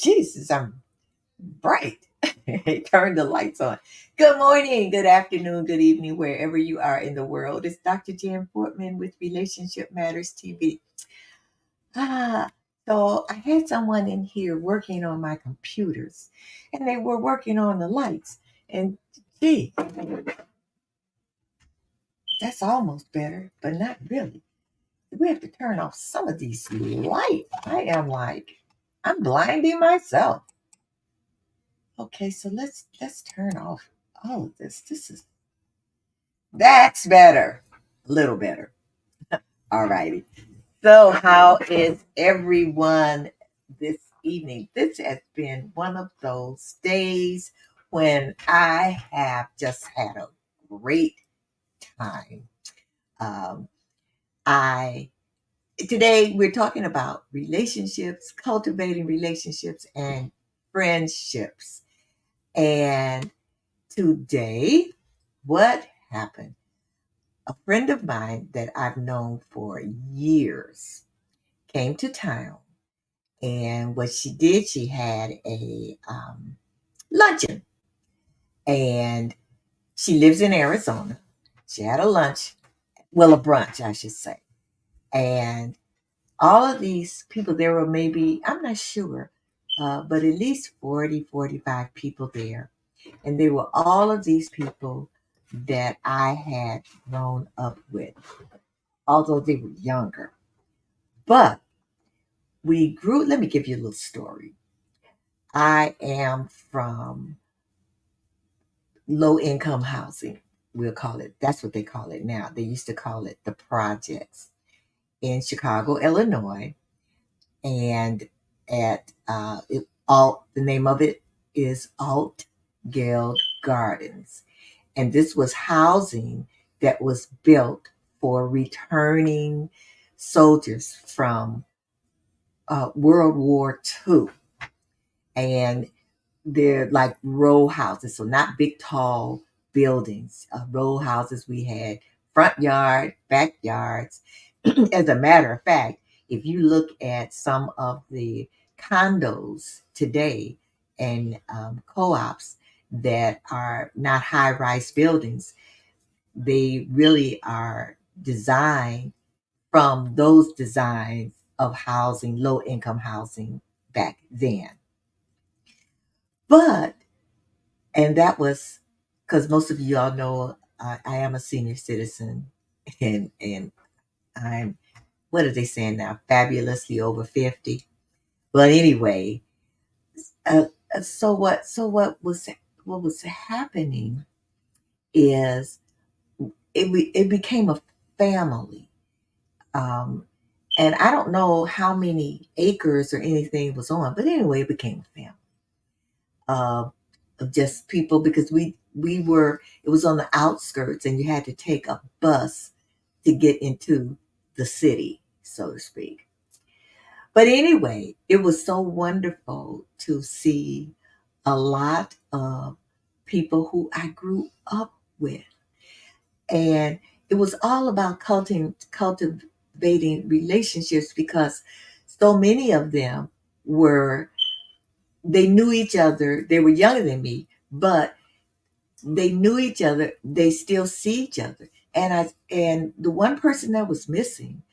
Jesus, I'm bright. Turn the lights on. Good morning, good afternoon, good evening, wherever you are in the world. It's Dr. Jan Portman with Relationship Matters TV. Ah, so I had someone in here working on my computers, and they were working on the lights. And gee, that's almost better, but not really. We have to turn off some of these lights. I'm blinding myself. Okay, so let's turn off all of this. That's better. A little better. All righty. So how is everyone this evening? This has been one of those days when I have just had a great time. Um, I Today we're talking about relationships, cultivating relationships and friendships. And today, what happened? A friend of mine that I've known for years came to town. And what she did, she had a luncheon. And she lives in Arizona. She had a lunch, well, a brunch, I should say. And all of these people, there were maybe, I'm not sure, but at least 40, 45 people there. And they were all of these people that I had grown up with, although they were younger. But we grew, let me give you a little story. I am from low income housing, we'll call it. That's what they call it now. They used to call it the projects in Chicago, Illinois. And the name of it is Alt Guild Gardens. And this was housing that was built for returning soldiers from World War II. And they're like row houses, so not big, tall buildings. Row houses, we had front yard, backyards. As a matter of fact, if you look at some of the condos today and co-ops that are not high-rise buildings, they really are designed from those designs of housing, low-income housing back then. But and that was because most of you all know I am a senior citizen, and I'm, what are they saying now? Fabulously over 50. But anyway, so what was happening is it became a family. Um, and I don't know how many acres or anything was on, but anyway, it became a family. Of just people, because we were, it was on the outskirts and you had to take a bus to get into the city, so to speak. But anyway, it was so wonderful to see a lot of people who I grew up with. And it was all about cultivating relationships, because so many of them were, they knew each other. They were younger than me, but they knew each other. They still see each other. And the one person that was missing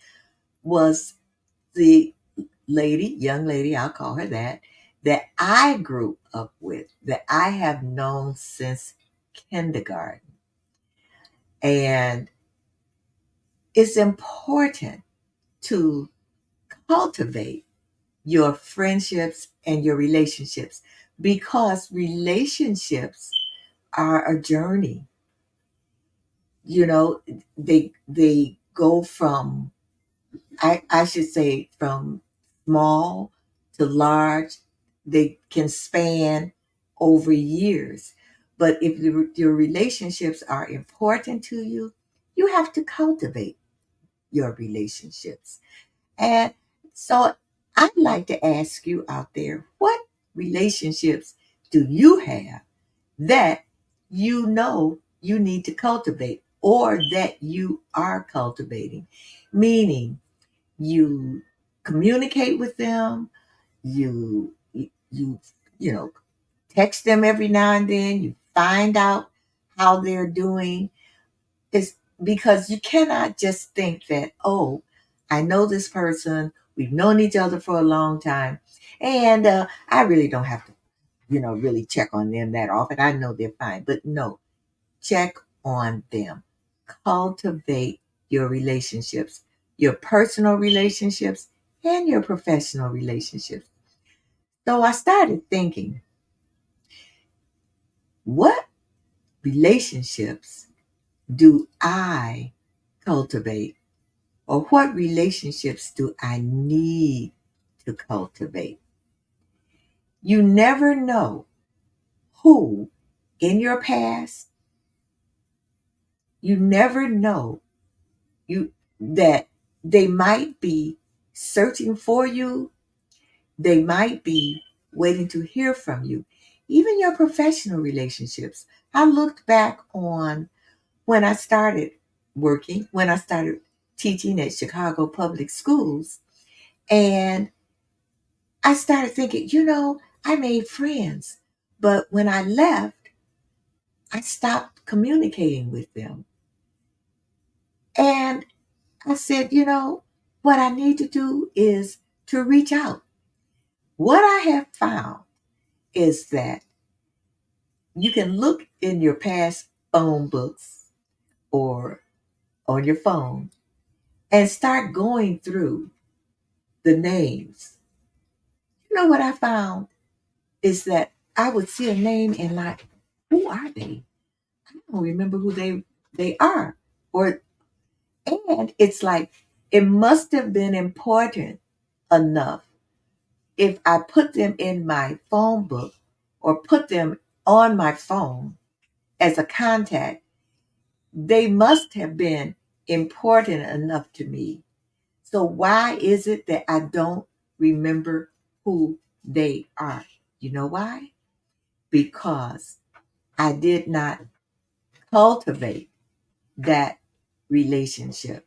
was the young lady, I'll call her that I grew up with, that I have known since kindergarten. And it's important to cultivate your friendships and your relationships, because relationships are a journey. You know, they go from, I should say, from small to large. They can span over years. But if your relationships are important to you, you have to cultivate your relationships. And so I'd like to ask you out there, what relationships do you have that you know you need to cultivate, or that you are cultivating? Meaning, you communicate with them, you you you know text them every now and then. You find out how they're doing. It's because you cannot just think that, oh, I know this person, we've known each other for a long time, and I really don't have to, really check on them that often. I know they're fine. But no, check on them. Cultivate your relationships, your personal relationships, and your professional relationships. So I started thinking, what relationships do I cultivate? Or what relationships do I need to cultivate? You never know who in your past, you never know you that they might be searching for you, they might be waiting to hear from you. Even your professional relationships. I looked back on when I started working, when I started teaching at Chicago Public Schools, and I started thinking, I made friends, but when I left, I stopped communicating with them. And I said, what I need to do is to reach out. What I have found is that you can look in your past phone books or on your phone and start going through the names. You know what I found is that I would see a name and like, who are they? I don't remember who they are. Or and it's like it must have been important enough if I put them in my phone book or put them on my phone as a contact. They must have been important enough to me. So why is it that I don't remember who they are? You know why? Because I did not cultivate that relationship.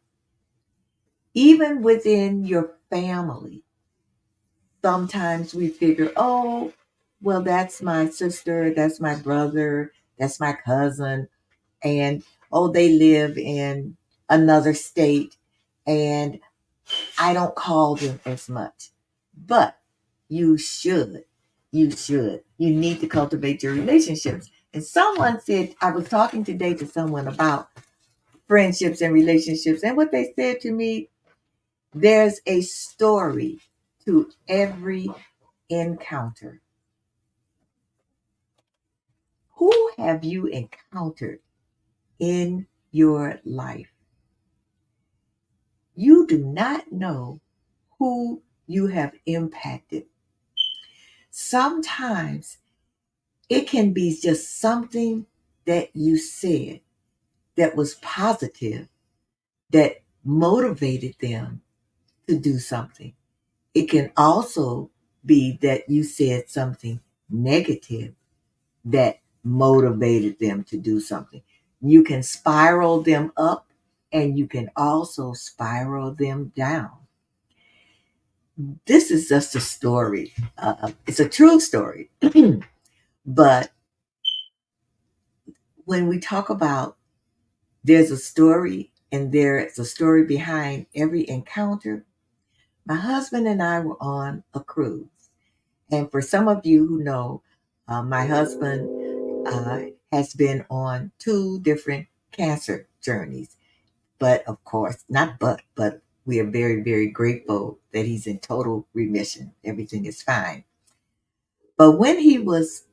Even within your family, sometimes we figure, oh, well, that's my sister, that's my brother, that's my cousin, and oh, they live in another state, and I don't call them as much. But you should. You should. You need to cultivate your relationships. And someone said, I was talking today to someone about friendships and relationships, and what they said to me, there's a story to every encounter. Who have you encountered in your life? You do not know who you have impacted. Sometimes it can be just something that you said that was positive, that motivated them to do something. It can also be that you said something negative that motivated them to do something. You can spiral them up and you can also spiral them down. This is just a story. It's a true story. But when we talk about there's a story and there's a story behind every encounter, my husband and I were on a cruise. And for some of you who know, my husband has been on two different cancer journeys. But of course, not but we are very, very grateful that he's in total remission. Everything is fine. But when he was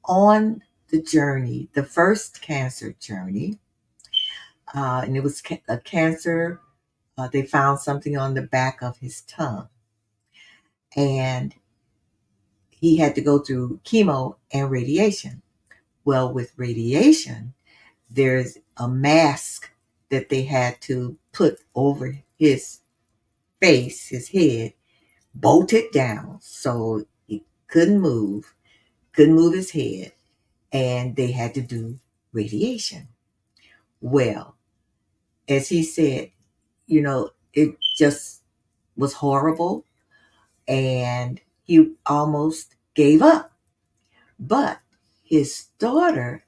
on the journey, the first cancer journey, and it was a cancer, they found something on the back of his tongue. And he had to go through chemo and radiation. Well, with radiation, there's a mask that they had to put over his face, his head, bolted down so he couldn't move his head, and they had to do radiation. Well, as he said, it just was horrible, and he almost gave up. But his daughter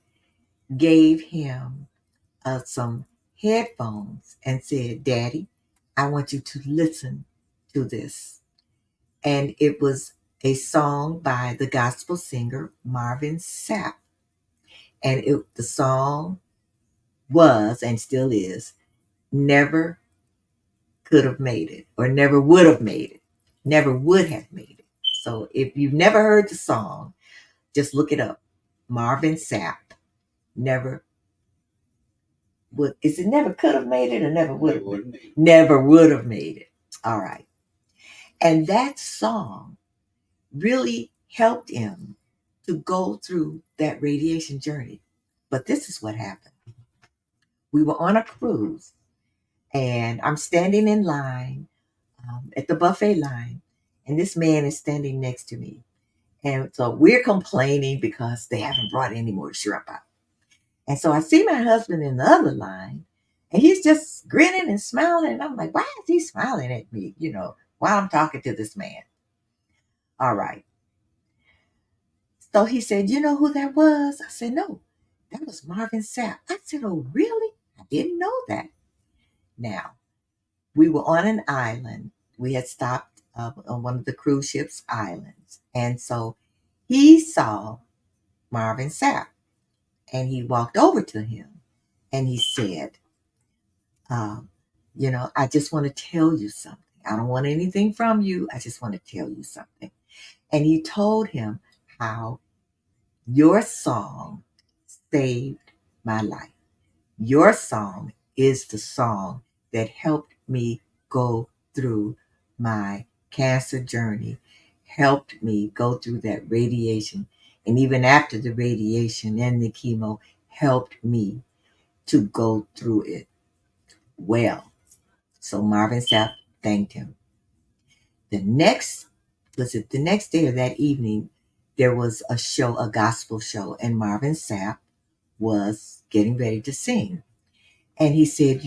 gave him some headphones and said, Daddy, I want you to listen to this. And it was a song by the gospel singer Marvin Sapp. And the song was and still is Never Could Have Made It, or Never Would Have Made It. Never would have made it. So if you've never heard the song, just look it up. Marvin Sapp. Never would. Is it never could have made it or never would have? Never would have made it. All right. And that song really helped him to go through that radiation journey. But this is what happened. We were on a cruise, and I'm standing in line at the buffet line, and this man is standing next to me. And so we're complaining because they haven't brought any more shrimp out. And so I see my husband in the other line, and he's just grinning and smiling. And I'm like, why is he smiling at me, while I'm talking to this man? All right. So he said, you know who that was? I said, no, that was Marvin Sapp. I said, oh, really? I didn't know that. Now, we were on an island. We had stopped on one of the cruise ship's islands. And so he saw Marvin Sapp, and he walked over to him and he said, um, I just want to tell you something. I don't want anything from you. I just want to tell you something. And he told him how your song saved my life. Your song is the song that helped me go through my cancer journey, helped me go through that radiation. And even after the radiation and the chemo, helped me to go through it well. So Marvin Sapp thanked him. The next, was it the next day or that evening, there was a show, a gospel show, and Marvin Sapp was getting ready to sing. And he said,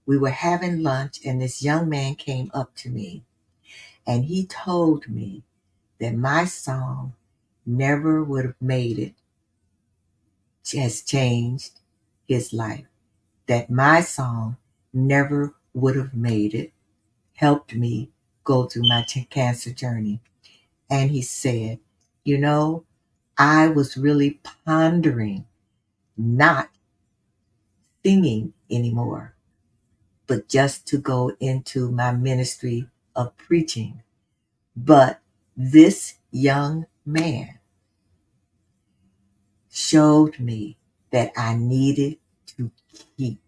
we were having lunch, and this young man came up to me, and he told me that my song never would have made it, has changed his life. That my song never would have made it, helped me go through my cancer journey. And he said, I was really pondering not singing anymore, but just to go into my ministry of preaching. But this young man showed me that I needed to keep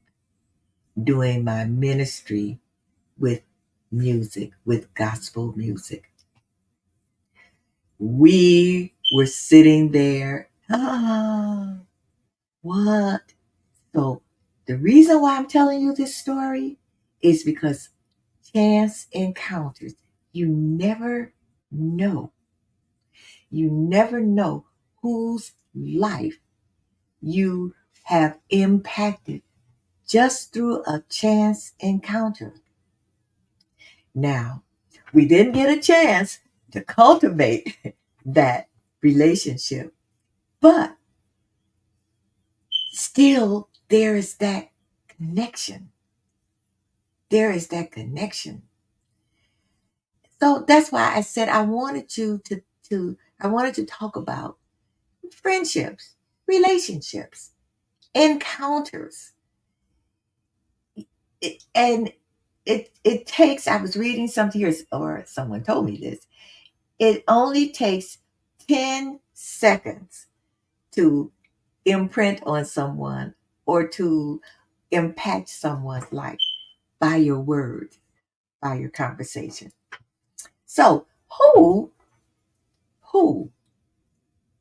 doing my ministry with music, with gospel music. We were sitting there. What? So the reason why I'm telling you this story is because chance encounters. You never know. You never know whose life you have impacted just through a chance encounter. Now, we didn't get a chance to cultivate that relationship, but still there is that connection. There is that connection. So that's why I said I wanted you I wanted to talk about friendships, relationships, encounters. And it takes, I was reading something here, or someone told me this, it only takes 10 seconds to imprint on someone or to impact someone's life by your words, by your conversation. So who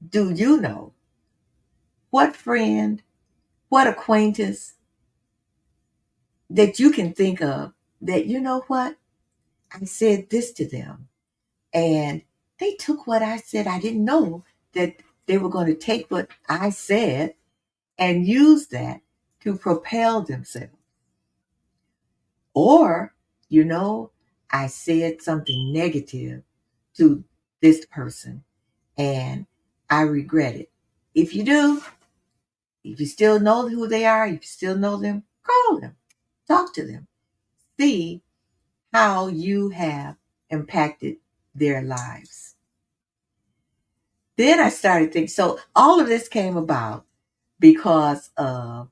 do you know? What friend, what acquaintance that you can think of that, what? I said this to them, and they took what I said. I didn't know that they were going to take what I said and use that to propel themselves. Or, I said something negative to this person and I regret it. If you do, if you still know who they are, if you still know them, call them, talk to them, see how you have impacted their lives. Then I started thinking, so all of this came about because of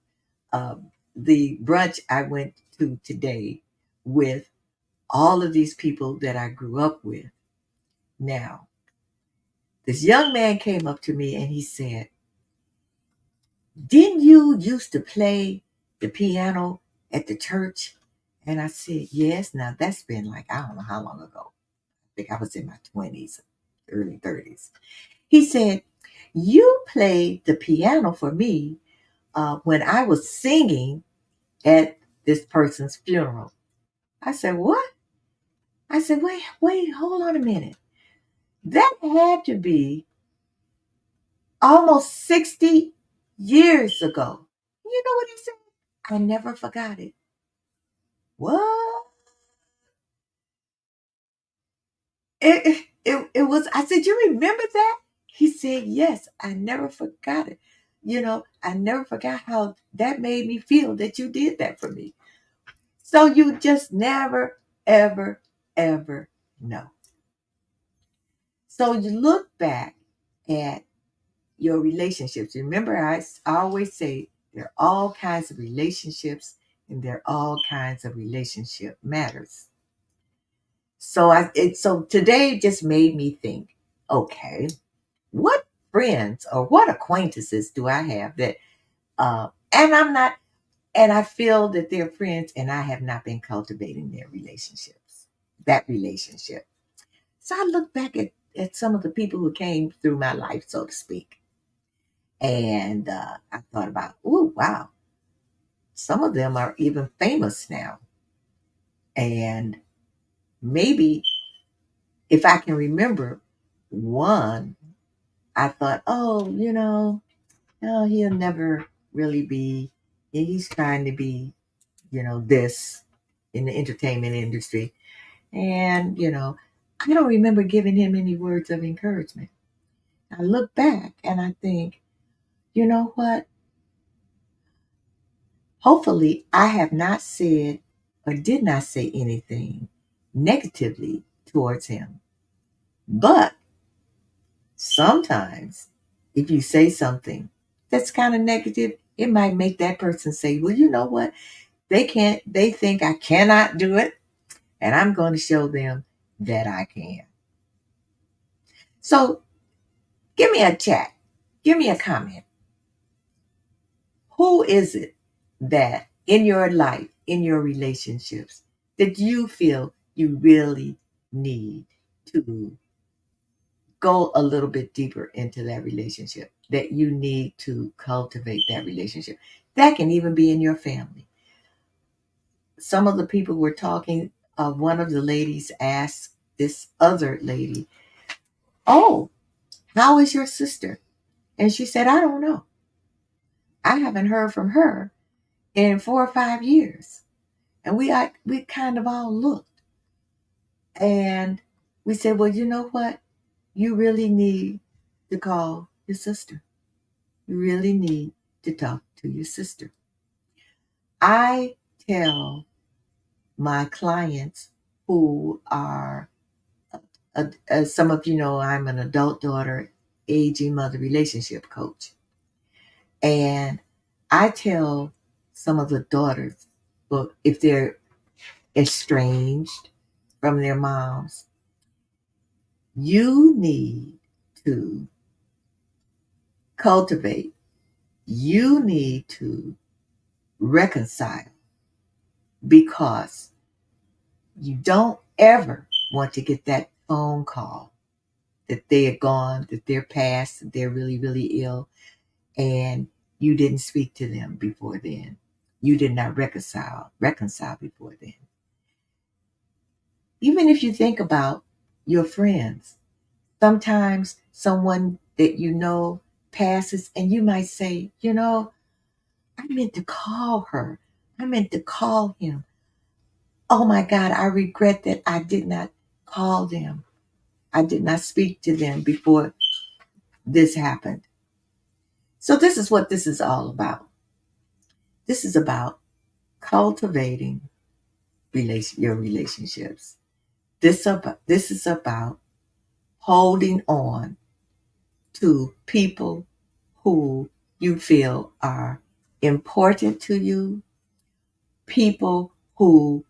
the brunch I went to today with all of these people that I grew up with. Now, this young man came up to me and he said, "Didn't you used to play the piano at the church?" And I said, "Yes." Now, that's been like, I don't know how long ago. I think I was in my 20s, early 30s. He said, "You played the piano for me when I was singing at this person's funeral." I said, "What?" I said, wait, hold on a minute. That had to be almost 60 years ago. You know what he said? "I never forgot it." What? It was, I said, "You remember that?" He said, "Yes, I never forgot it. I never forgot how that made me feel that you did that for me." So you just never, ever, ever know. So you look back at your relationships. Remember, I always say there are all kinds of relationships and there are all kinds of relationship matters. So today just made me think, okay, what friends or what acquaintances do I have that and I'm not and I feel that they're friends and I have not been cultivating their relationships, that relationship. So I look back at some of the people who came through my life, so to speak. And I thought about, oh, wow, some of them are even famous now. And maybe if I can remember one, I thought, oh, no, he'll never really be, he's trying to be, this in the entertainment industry. And, I don't remember giving him any words of encouragement. I look back and I think, you know what? Hopefully, I have not said or did not say anything negatively towards him. But sometimes, if you say something that's kind of negative, it might make that person say, "Well, you know what? They think I cannot do it, and I'm going to show them that I can." So give me a chat, give me a comment. Who is it that in your life, in your relationships, that you feel you really need to go a little bit deeper into that relationship, that you need to cultivate that relationship? That can even be in your family. Some of the people were talking, one of the ladies asked this other lady, "Oh, how is your sister?" And she said, "I don't know. I haven't heard from her in 4 or 5 years." And we kind of all looked and we said, "Well, you know what? You really need to call your sister. You really need to talk to your sister." I tell my clients who are, as some of you know, I'm an adult daughter, aging mother relationship coach. And I tell some of the daughters, well, if they're estranged from their moms, you need to cultivate, you need to reconcile, because you don't ever want to get that phone call that they are gone, that they're past, that they're really, really ill, and you didn't speak to them before then. You did not reconcile before then. Even if you think about your friends, sometimes someone that you know passes and you might say, "I meant to call her. I meant to call him. Oh my God, I regret that I did not call them. I did not speak to them before this happened. So this is what this is all about. This is about cultivating your relationships. This is about holding on to people who you feel are important to you, people who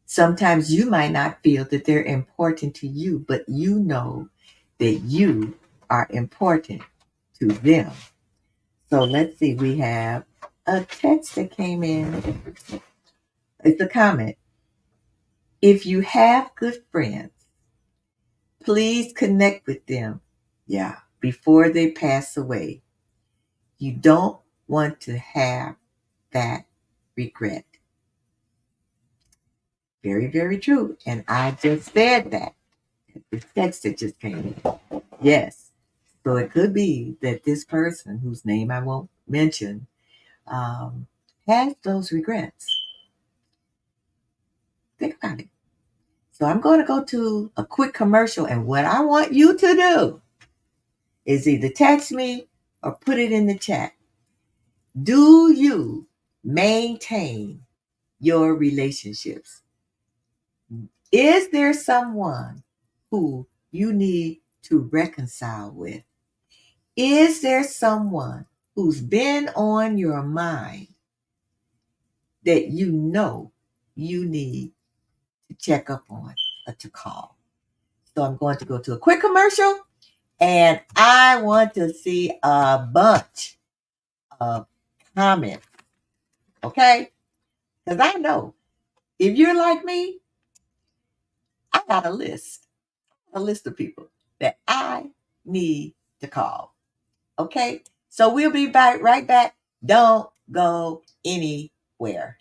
sometimes you might not feel that they're important to you, but you know that you are important to them. So let's see, we have a text that came in. It's a comment. If you have good friends, please connect with them. Yeah, before they pass away. You don't want to have that regret. Very, very true. And I just said that. The text that just came in. Yes. So it could be that this person, whose name I won't mention, um, has those regrets. Think about it. So I'm going to go to a quick commercial, and what I want you to do is either text me or put it in the chat. Do you maintain your relationships? Is there someone who you need to reconcile with? Is there someone who's been on your mind that you know you need to check up on or to call? So I'm going to go to a quick commercial, and I want to see a bunch of comments, okay? Because I know if you're like me, I got a list of people that I need to call. Okay? So we'll be back right back. Don't go anywhere.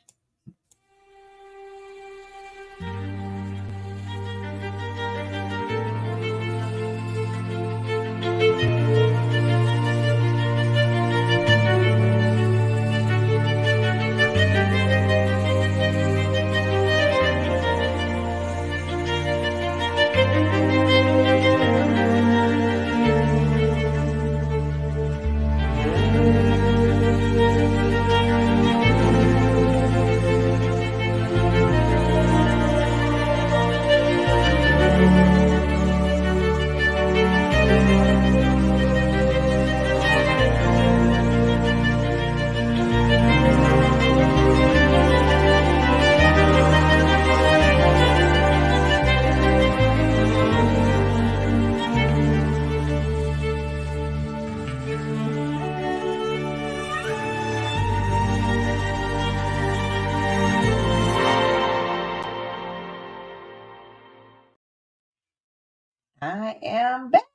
I am back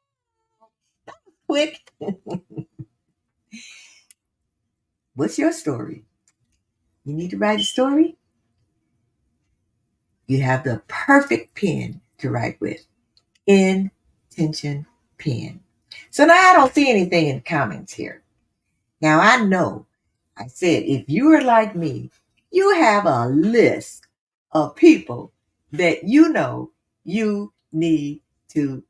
quick. What's your story? You need to write a story? You have the perfect pen to write with. Intention pen. So now I don't see anything in the comments here. Now I know I said if you are like me, you have a list of people that you know you need to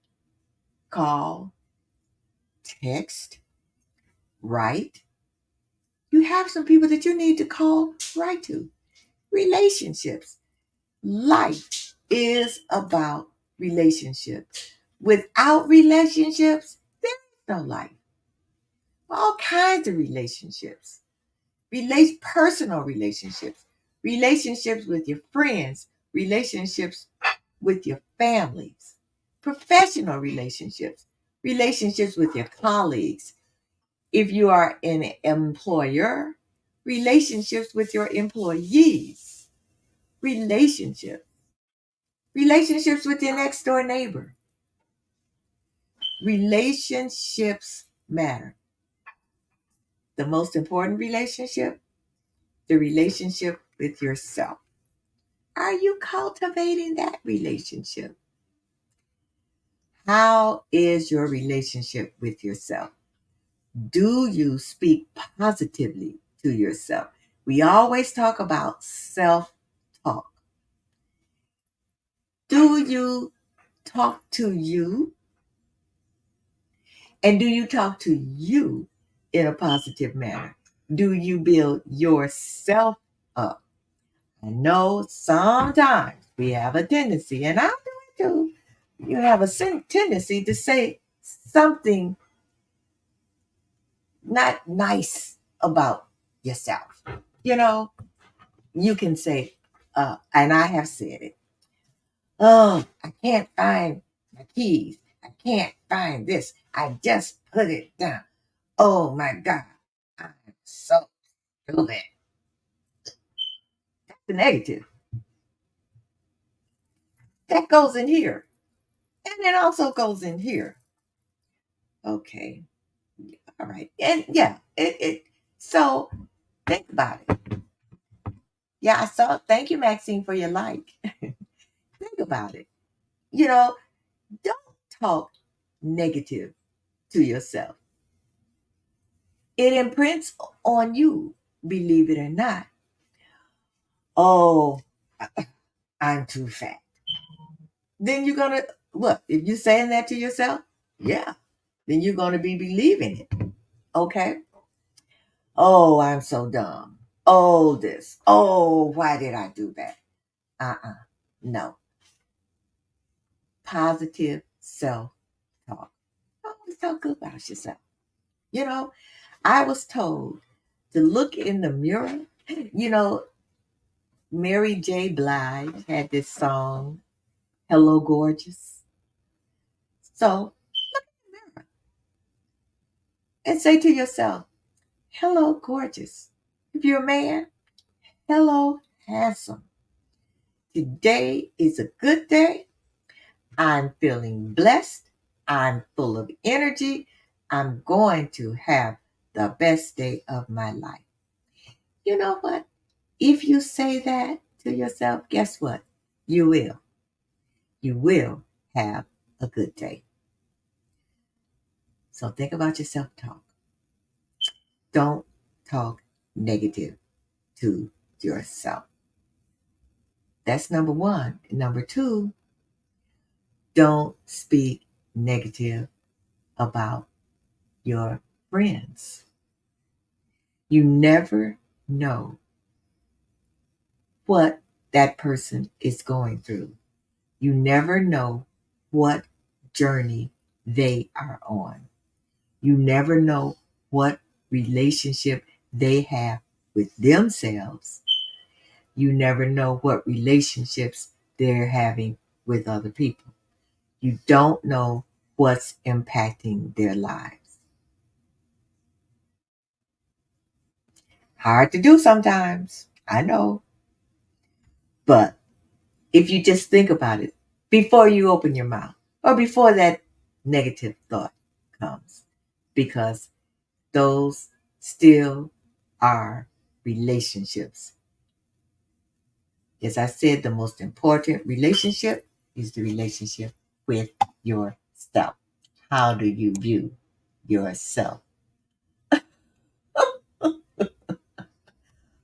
call, text, write. You have some people that you need to call, write to. Relationships. Life is about relationships. Without relationships, there is no life. All kinds of relationships. Personal relationships, relationships with your friends, relationships with your families, professional relationships, relationships with your colleagues. If you are an employer, relationships with your employees, relationships, relationships with your next door neighbor. Relationships matter. The most important relationship, the relationship with yourself. Are you cultivating that relationship? How is your relationship with yourself? Do you speak positively to yourself? We always talk about self talk. Do you talk to you? And do you talk to you in a positive manner? Do you build yourself up? I know sometimes we have a tendency, and I do it too. You have a tendency to say something not nice about yourself. You know, you can say, and I have said it, oh, I can't find my keys. I can't find this. I just put it down. Oh my God, I'm so stupid. That's the negative. That goes in here. And it also goes in here. Okay. All right. And yeah, so think about it. Yeah, I saw thank you, Maxine, for your like. Think about it. You know, don't talk negative to yourself. It imprints on you, believe it or not. Oh, I'm too fat. Then you're gonna what? If you're saying that to yourself, yeah, then you're gonna be believing it. Okay. Oh, I'm so dumb. Oh, this. Oh, why did I do that? Uh-uh. No. Positive self-talk. Always talk good about yourself. You know, I was told to look in the mirror. You know, Mary J. Blige had this song, Hello Gorgeous. So look in the mirror and say to yourself, Hello Gorgeous. If you're a man, hello handsome. Today is a good day. I'm feeling blessed. I'm full of energy. I'm going to have the best day of my life. You know what? If you say that to yourself, guess what? You will. You will have a good day. So think about your self talk. Don't talk negative to yourself. That's number one. Number two, don't speak negative about your friends. You never know what that person is going through. You never know what journey they are on. You never know what relationship they have with themselves. You never know what relationships they're having with other people. You don't know what's impacting their lives. Hard to do sometimes, I know. But if you just think about it before you open your mouth or before that negative thought comes, because those still are relationships. As I said, the most important relationship is the relationship with yourself. How do you view yourself?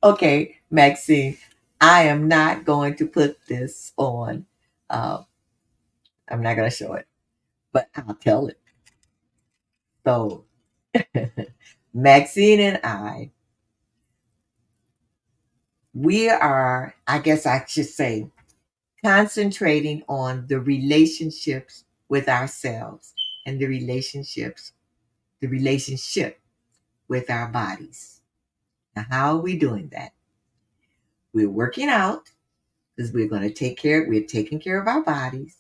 Okay, Maxine, I am not going to put this on. Uh, I'm not going to show it, but I'll tell it. So, Maxine and I, we are, I guess I should say, concentrating on the relationships with ourselves and the relationship with our bodies. Now, how are we doing that? We're working out because we're taking care of our bodies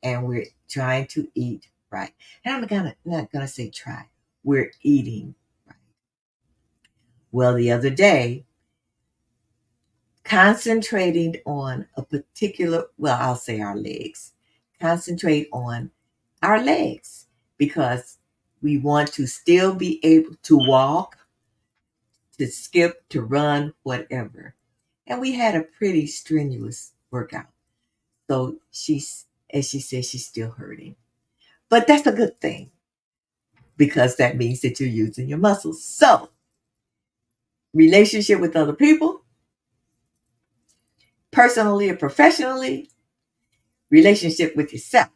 and we're trying to eat right. And not gonna say try. We're eating right. Well, the other day, concentrating on a particular, well, I'll say our legs. Concentrate on our legs because we want to still be able to walk, to skip, to run, whatever. And we had a pretty strenuous workout. So as she said, she's still hurting. But that's a good thing because that means that you're using your muscles. So, relationship with other people, personally or professionally, relationship with yourself.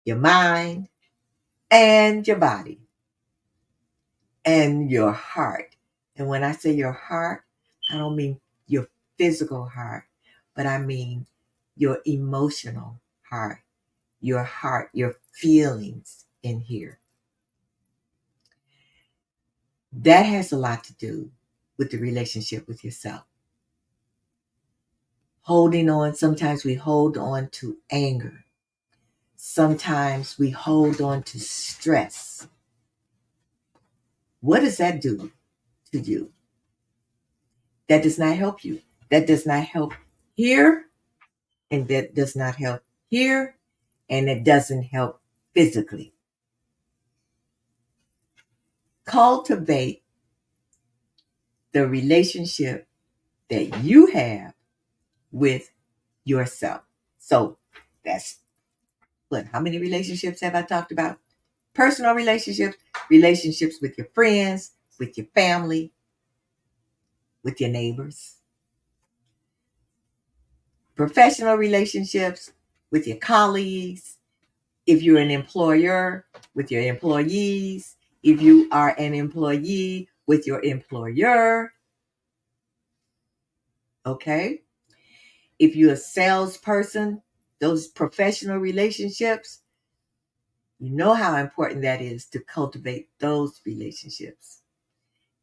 your mind, and your body, and your heart. And when I say your heart, I don't mean your physical heart, but I mean your emotional heart, your feelings in here. That has a lot to do with the relationship with yourself. Holding on, sometimes we hold on to anger. Sometimes we hold on to stress. What does that do to you? That does not help you. That does not help here, and that does not help here, and it doesn't help physically. Cultivate the relationship that you have with yourself. So that's what, how many relationships have I talked about? Personal relationships, relationships with your friends, with your family, with your neighbors, professional relationships with your colleagues, if you're an employer, with your employees, if you are an employee with your employer, okay? If you're a salesperson, those professional relationships, you know how important that is to cultivate those relationships.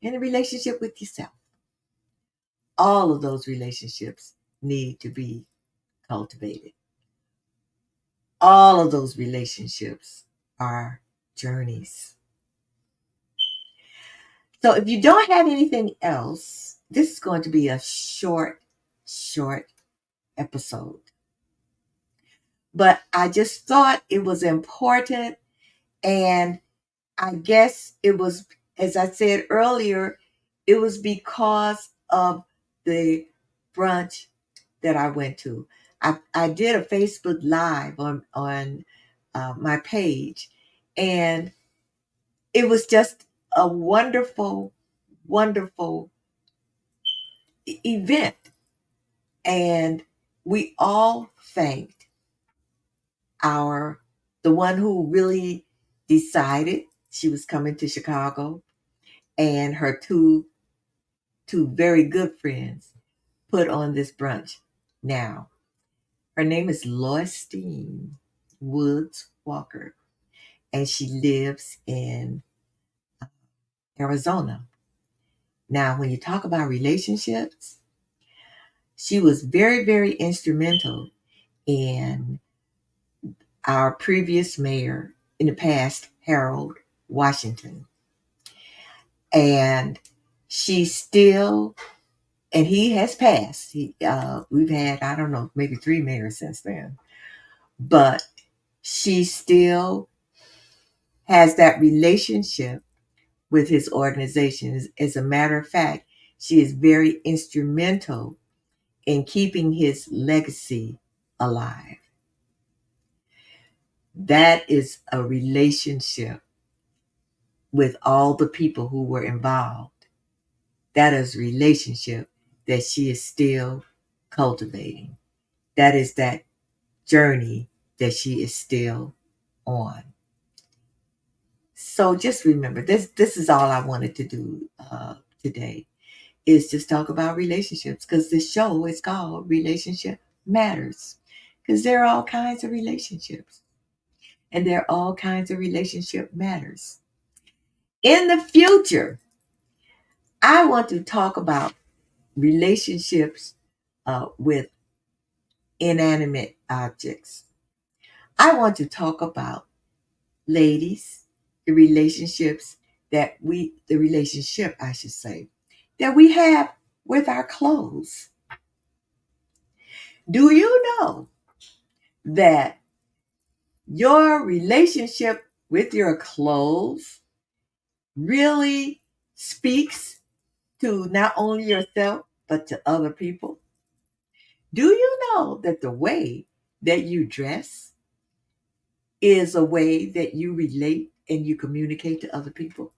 And a relationship with yourself. All of those relationships need to be cultivated. All of those relationships are journeys. So if you don't have anything else, this is going to be a short episode. But I just thought it was important. And I guess it was, as I said earlier, it was because of the brunch that I went to. I did a Facebook Live on my page, and it was just a wonderful event. And we all thanked our the one who really decided she was coming to Chicago, and her two very good friends put on this brunch. Now, her name is Lois Woods Walker, and she lives in Arizona. Now, when you talk about relationships, she was very instrumental in our previous mayor in the past, Harold Washington. And she still, and he has passed. We've had, I don't know, maybe 3 mayors since then. But she still has that relationship with his organization. As a matter of fact, she is very instrumental in keeping his legacy alive. That is a relationship with all the people who were involved. That is a relationship that she is still cultivating. That is that journey that she is still on. So just remember, this is all I wanted to do today, is just talk about relationships, because this show is called Relationship Matters, because there are all kinds of relationships, and there are all kinds of relationship matters. In the future, I want to talk about relationships with inanimate objects. I want to talk about, ladies, the relationship, I should say, that we have with our clothes. Do you know that your relationship with your clothes really speaks to not only yourself, but to other people? Do you know that the way that you dress is a way that you relate and you communicate to other people?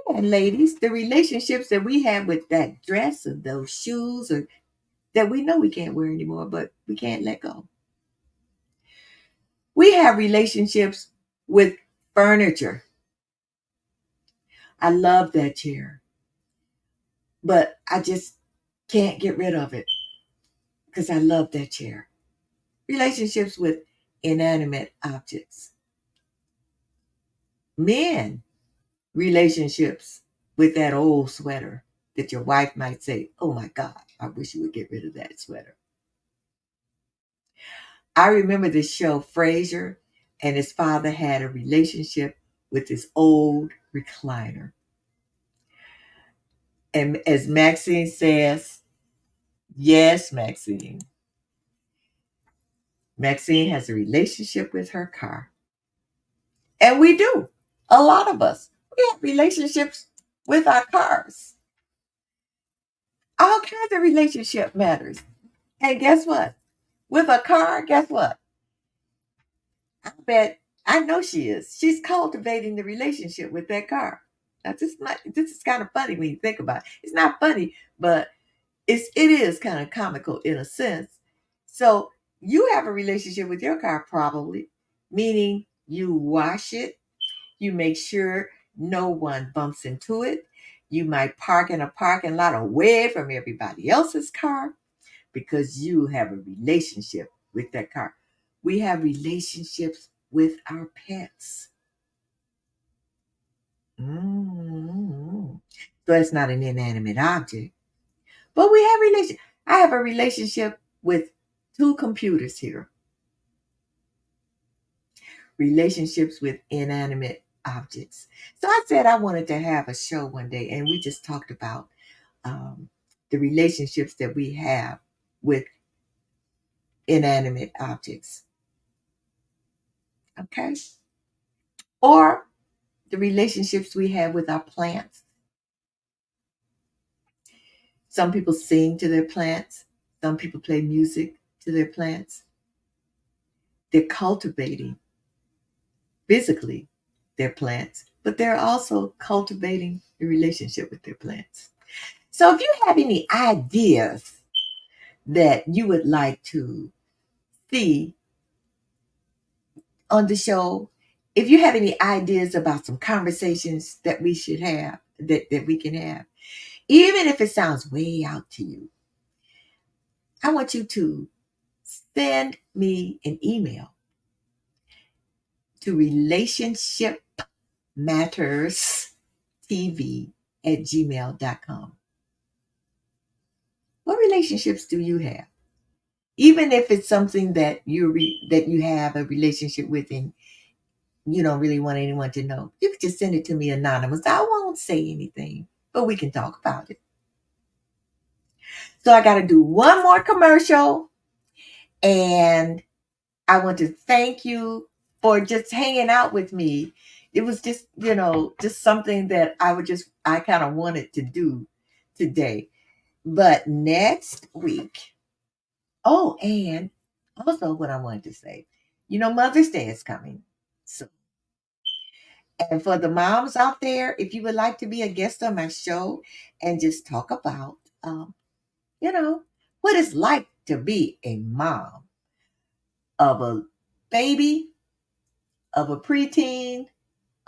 And ladies, the relationships that we have with that dress or those shoes, or that we know we can't wear anymore, but we can't let go. We have relationships with furniture. I love that chair, but I just can't get rid of it because I love that chair. Relationships with inanimate objects. Men, relationships with that old sweater that your wife might say, "Oh my God, I wish you would get rid of that sweater." I remember this show, Frasier, and his father had a relationship with this old recliner. And as Maxine says, yes, Maxine has a relationship with her car. And we do. A lot of us. We have relationships with our cars. All kinds of relationship matters. And guess what? With a car, guess what? I bet I know she is. She's cultivating the relationship with that car. Now, this is kind of funny when you think about it. It's not funny, but it is kind of comical in a sense. So you have a relationship with your car probably, meaning you wash it, you make sure no one bumps into it. You might park in a parking lot away from everybody else's car because you have a relationship with that car. We have relationships with our pets. Mm. So it's not an inanimate object, but we have relation. I have a relationship with two computers here. Relationships with inanimate objects. So I said I wanted to have a show one day, and we just talked about the relationships that we have with inanimate objects. Okay. Or the relationships we have with our plants. Some people sing to their plants, some people play music to their plants. They're cultivating physically their plants, but they're also cultivating the relationship with their plants. So if you have any ideas that you would like to see on the show, if you have any ideas about some conversations that we should have, that we can have, even if it sounds way out to you, I want you to send me an email to relationshipmatterstv@gmail.com. What relationships do you have? Even if it's something that that you have a relationship with and you don't really want anyone to know, you can just send it to me anonymous. I won't say anything, but we can talk about it. So I got to do one more commercial, and I want to thank you for just hanging out with me. It was just, just something that I kind of wanted to do today. But next week, oh, and also what I wanted to say, Mother's Day is coming. So, and for the moms out there, if you would like to be a guest on my show and just talk about, you know, what it's like to be a mom of a baby, of a preteen,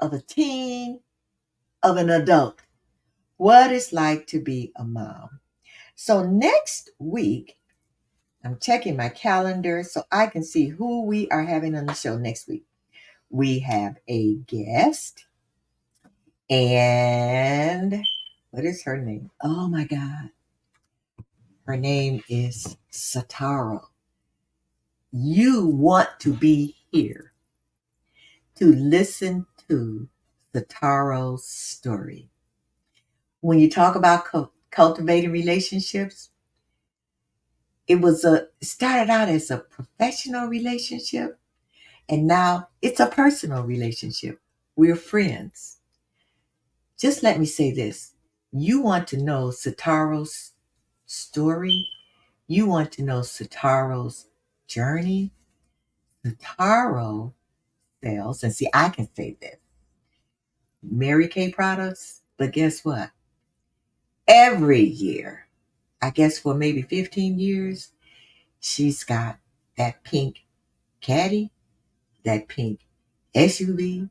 of a teen, of an adult, what it's like to be a mom. So next week, I'm checking my calendar so I can see who we are having on the show next week. We have a guest, and what is her name? Oh my God. Her name is Satara. You want to be here to listen to Sataro's story. When you talk about cultivating relationships, it started out as a professional relationship, and now it's a personal relationship. We're friends. Just let me say this. You want to know Sataro's story? You want to know Sataro's journey? Sataro sells, and see, I can say this, Mary Kay products, but guess what? Every year, I guess for maybe 15 years, she's got that pink caddy, that pink SUV,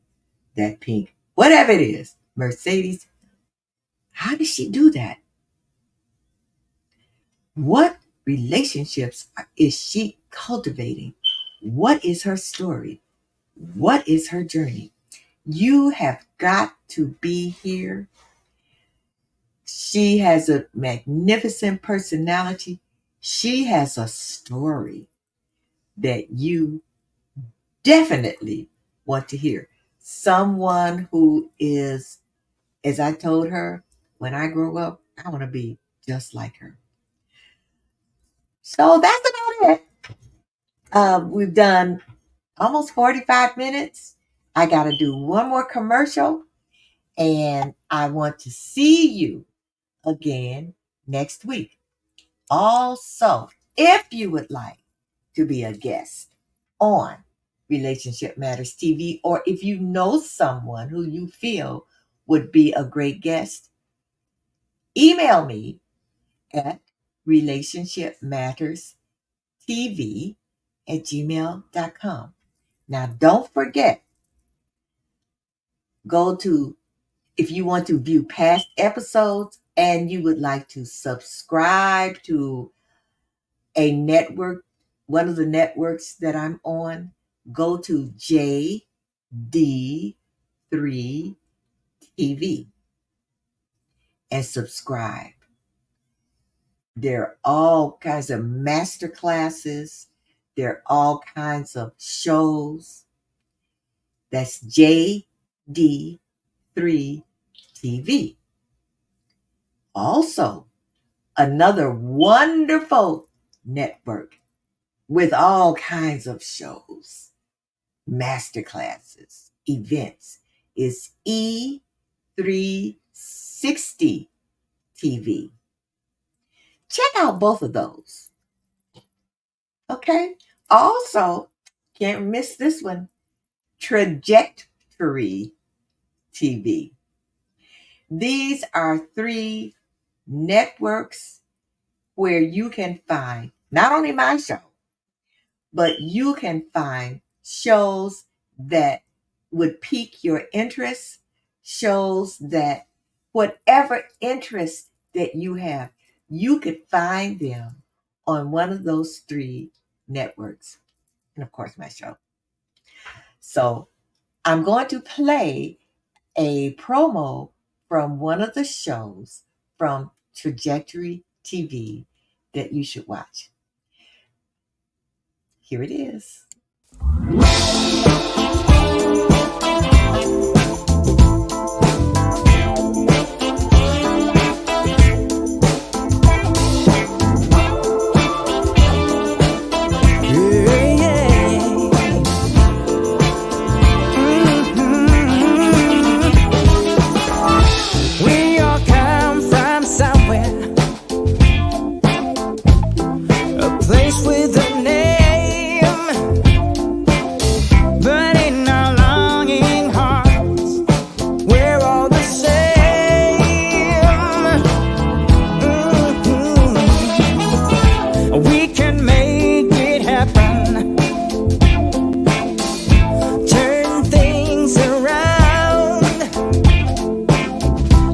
that pink, whatever it is, Mercedes. How did she do that? What relationships is she cultivating? What is her story? What is her journey? You have got to be here. She has a magnificent personality. She has a story that you definitely want to hear. Someone who is, as I told her, when I grow up, I want to be just like her. So that's about it. We've done almost 45 minutes. I got to do one more commercial, and I want to see you again next week. Also, if you would like to be a guest on Relationship Matters TV, or if you know someone who you feel would be a great guest, email me at relationshipmatterstv@gmail.com. Now, don't forget, go to, if you want to view past episodes and you would like to subscribe to a network, one of the networks that I'm on, go to JD3 TV and subscribe. There are all kinds of master classes. There are all kinds of shows. That's JD3 TV. Also, another wonderful network with all kinds of shows, master classes, events is E360 TV. Check out both of those. Okay. Also, can't miss this one, Trajectory TV. These are three networks where you can find not only my show, but you can find shows that would pique your interest, shows that whatever interest that you have, you could find them on one of those three networks. And of course, my show. So I'm going to play a promo from one of the shows from Trajectory TV that you should watch. Here it is.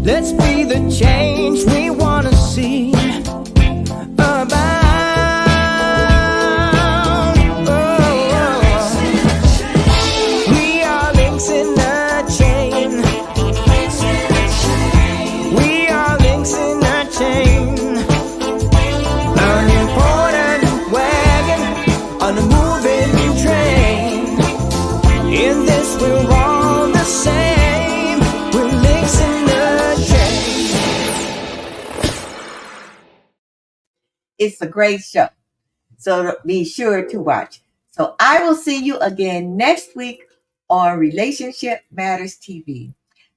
Let's be the change we want to see about. We are links in a chain. We are links in a chain. An important wagon on a moving train. In this we're all the same. We're links in a chain. It's a great show. So be sure to watch. So I will see you again next week on Relationship Matters TV.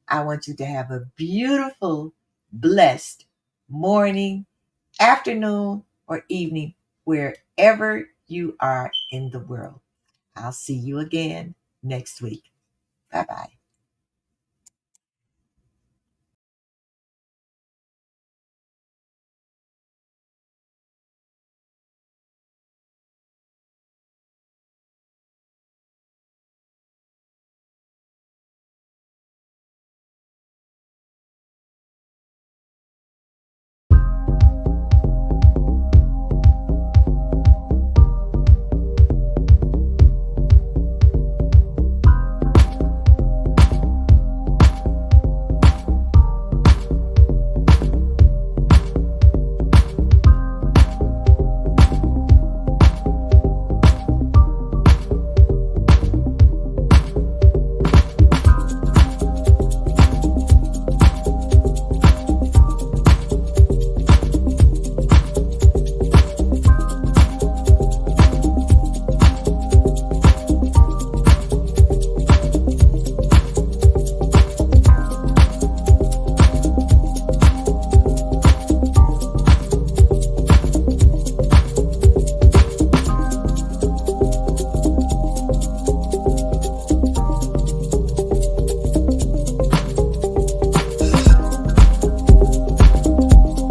I want you to have a beautiful, blessed morning, afternoon, or evening, wherever you are in the world. I'll see you again next week. Bye bye.